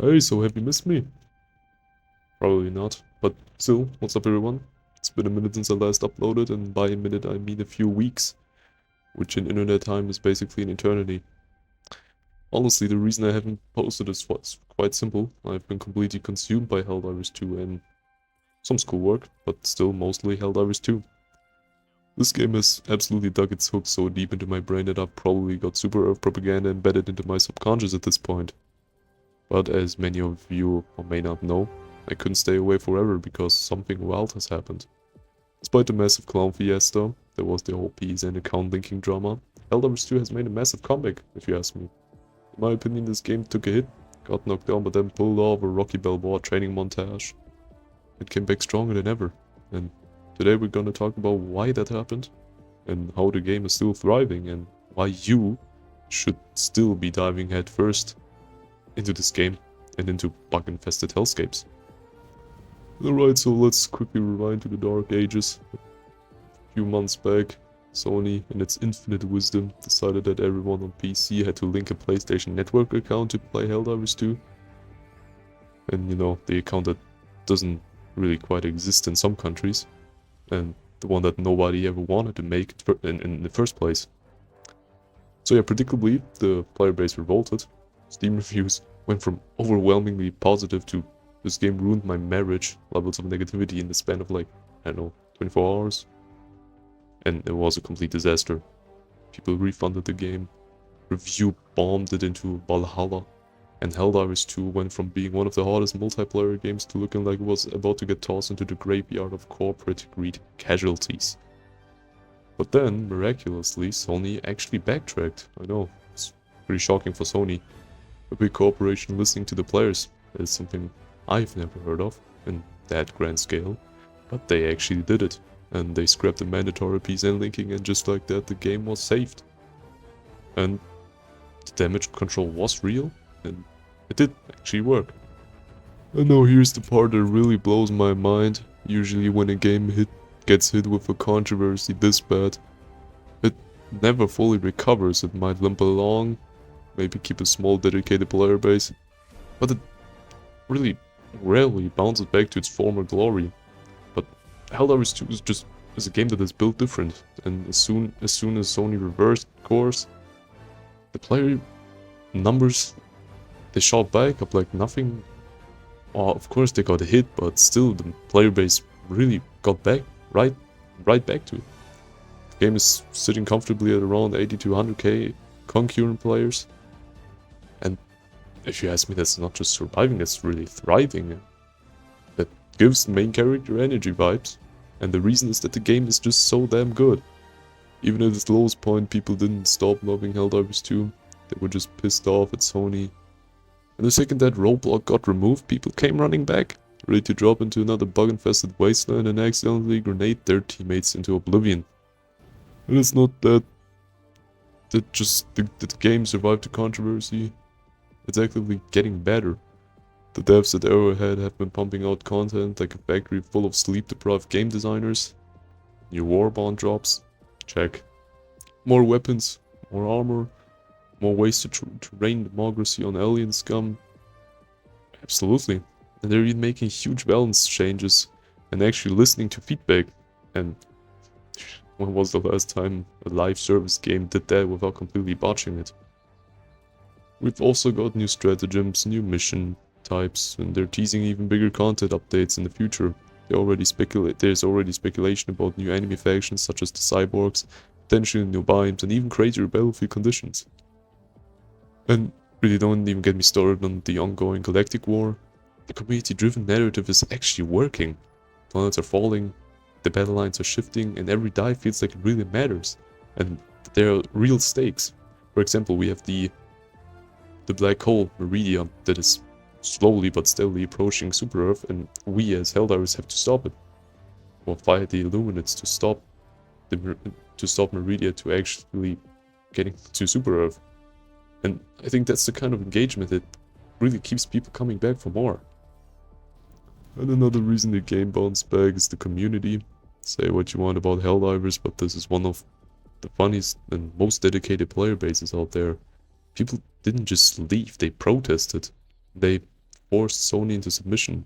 Hey, so have you missed me? Probably not, but still, what's up everyone? It's been a minute since I last uploaded, and by a minute I mean a few weeks, which in internet time is basically an eternity. Honestly, the reason I haven't posted is quite simple. I've been completely consumed by Helldivers 2 and some schoolwork, but still mostly Helldivers 2. This game has absolutely dug its hook so deep into my brain that I've probably got Super Earth propaganda embedded into my subconscious at this point. But as many of you may not know, I couldn't stay away forever because something wild has happened. Despite the massive clown fiesta, there was the whole peace and account linking drama, Helldivers 2 has made a massive comeback, if you ask me. In my opinion, this game took a hit, got knocked down but then pulled off a Rocky Balboa training montage. It came back stronger than ever, and today we're gonna talk about why that happened, and how the game is still thriving, and why you should still be diving head first into this game and into bug-infested hellscapes. Alright, so let's quickly rewind to the dark ages. A few months back, Sony, in its infinite wisdom, decided that everyone on PC had to link a PlayStation Network account to play Helldivers 2. And you know, the account that doesn't really quite exist in some countries, and the one that nobody ever wanted to make in the first place. So yeah, predictably, the player base revolted. Steam reviews went from overwhelmingly positive to "this game ruined my marriage" levels of negativity in the span of like, I don't know, 24 hours. And it was a complete disaster. People refunded the game, review bombed it into Valhalla, and Helldivers 2 went from being one of the hottest multiplayer games to looking like it was about to get tossed into the graveyard of corporate greed casualties. But then, miraculously, Sony actually backtracked. I know, it's pretty shocking for Sony. A big corporation listening to the players is something I've never heard of in that grand scale, but they actually did it, and they scrapped the mandatory PSN linking, and just like that the game was saved. And the damage control was real, and it did actually work. And now here's the part that really blows my mind. Usually when a game gets hit with a controversy this bad, it never fully recovers. It might limp along, maybe keep a small dedicated player base, but it really rarely bounces back to its former glory. But Helldivers 2 is a game that is built different, and as soon as Sony reversed course, the player numbers, they shot back up like nothing. Well, of course they got a hit, but still the player base really got back right back to it. The game is sitting comfortably at around 80 to 100k concurrent players. And if you ask me, that's not just surviving, that's really thriving. That gives the main character energy vibes. And the reason is that the game is just so damn good. Even at its lowest point, people didn't stop loving Helldivers 2. They were just pissed off at Sony. And the second that roadblock got removed, people came running back, ready to drop into another bug-infested wasteland and accidentally grenade their teammates into oblivion. And it's not that just the game survived the controversy. It's actively getting better. The devs at Arrowhead have been pumping out content like a factory full of sleep-deprived game designers. New Warbond drops, check. More weapons, more armor, more ways to rain democracy on alien scum. Absolutely. And they're even making huge balance changes and actually listening to feedback. And when was the last time a live service game did that without completely botching it? We've also got new stratagems, new mission types, and they're teasing even bigger content updates in the future. There's already speculation about new enemy factions such as the cyborgs, potentially new biomes, and even crazier battlefield conditions. And really don't even get me started on the ongoing galactic war. The community-driven narrative is actually working. Planets are falling, the battle lines are shifting, and every dive feels like it really matters. And there are real stakes. For example, we have the black hole, Meridia, that is slowly but steadily approaching Super Earth, and we as Helldivers have to stop it. Or fight the Illuminates to stop Meridia to actually getting to Super Earth. And I think that's the kind of engagement that really keeps people coming back for more. And another reason the game bounced back is the community. Say what you want about Helldivers, but this is one of the funniest and most dedicated player bases out there. People didn't just leave, they protested. They forced Sony into submission.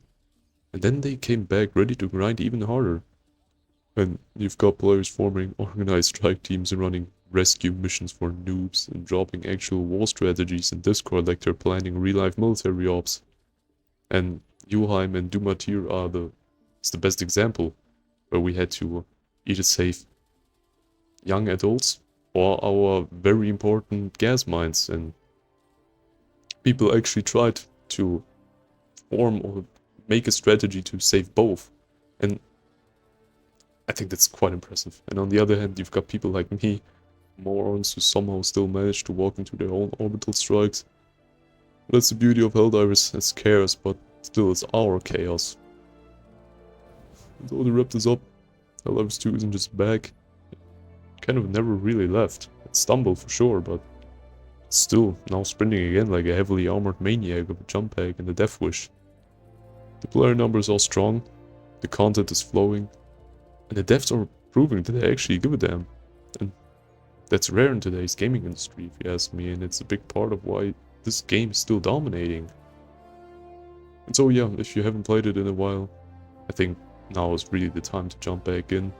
And then they came back ready to grind even harder. And you've got players forming organized strike teams and running rescue missions for noobs and dropping actual war strategies in Discord like they're planning real-life military ops. And Yuheim and Dumatir are the best example, where we had to either save young adults or our very important gas mines, and people actually tried to form or make a strategy to save both. And I think that's quite impressive. And on the other hand, you've got people like me, morons, who somehow still manage to walk into their own orbital strikes. That's the beauty of Helldivers. It's chaos, but still it's our chaos. And so to wrap this up, Helldivers 2 isn't just back. It kind of never really left. It stumbled for sure, but still now sprinting again like a heavily armored maniac with a jump pack and a death wish. The player numbers are strong, the content is flowing, and the devs are proving that they actually give a damn. And that's rare in today's gaming industry, if you ask me, and it's a big part of why this game is still dominating. And so yeah, if you haven't played it in a while, I think now is really the time to jump back in.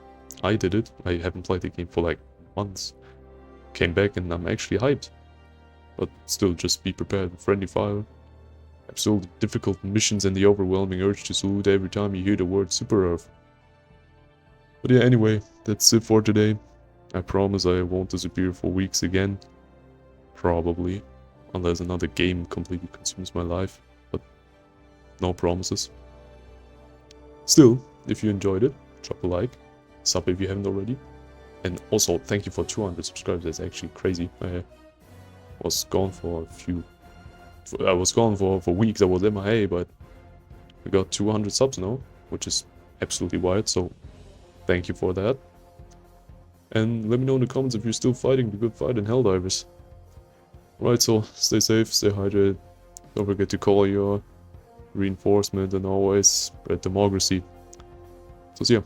I did it. I haven't played the game for like months. Came back and I'm actually hyped. But still, just be prepared with friendly fire. Absolutely difficult missions and the overwhelming urge to salute every time you hear the word Super Earth. But yeah, anyway, that's it for today. I promise I won't disappear for weeks again. Probably. Unless another game completely consumes my life. But no promises. Still, if you enjoyed it, drop a like. Sub if you haven't already. And also, thank you for 200 subscribers. That's actually crazy. I was gone for for weeks. I was MIA, but we got 200 subs now, which is absolutely wild. So thank you for that. And let me know in the comments if you're still fighting the good fight in Helldivers. Alright, so stay safe, stay hydrated. Don't forget to call your reinforcement and always spread democracy. So see ya.